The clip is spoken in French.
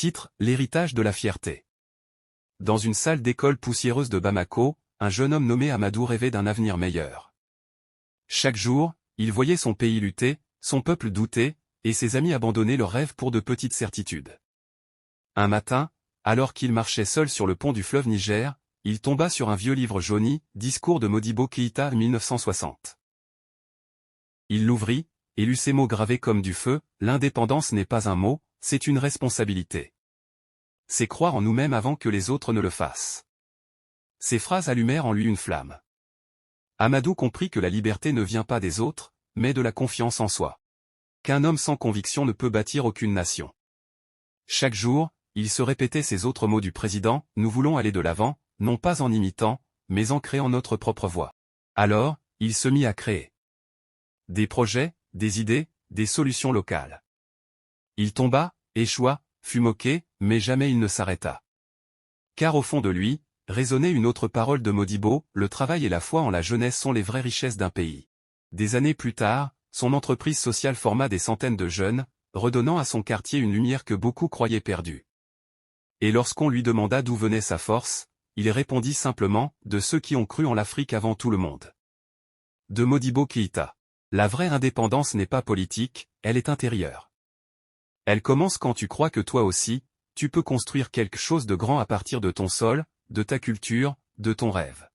Titre, l'héritage de la fierté. Dans une salle d'école poussiéreuse de Bamako, un jeune homme nommé Amadou rêvait d'un avenir meilleur. Chaque jour, il voyait son pays lutter, son peuple douter, et ses amis abandonner leurs rêves pour de petites certitudes. Un matin, alors qu'il marchait seul sur le pont du fleuve Niger, il tomba sur un vieux livre jauni, Discours de Modibo Keïta 1960. Il l'ouvrit, et lut ces mots gravés comme du feu, l'indépendance n'est pas un mot, c'est une responsabilité. C'est croire en nous-mêmes avant que les autres ne le fassent. Ces phrases allumèrent en lui une flamme. Amadou comprit que la liberté ne vient pas des autres, mais de la confiance en soi. Qu'un homme sans conviction ne peut bâtir aucune nation. Chaque jour, il se répétait ces autres mots du président, nous voulons aller de l'avant, non pas en imitant, mais en créant notre propre voie. Alors, il se mit à créer. Des projets, des idées, des solutions locales. Il tomba, échoua, fut moqué, mais jamais il ne s'arrêta. Car au fond de lui, résonnait une autre parole de Modibo, le travail et la foi en la jeunesse sont les vraies richesses d'un pays. Des années plus tard, son entreprise sociale forma des centaines de jeunes, redonnant à son quartier une lumière que beaucoup croyaient perdue. Et lorsqu'on lui demanda d'où venait sa force, il répondit simplement, de ceux qui ont cru en l'Afrique avant tout le monde. De Modibo Keïta. La vraie indépendance n'est pas politique, elle est intérieure. Elle commence quand tu crois que toi aussi, tu peux construire quelque chose de grand à partir de ton sol, de ta culture, de ton rêve.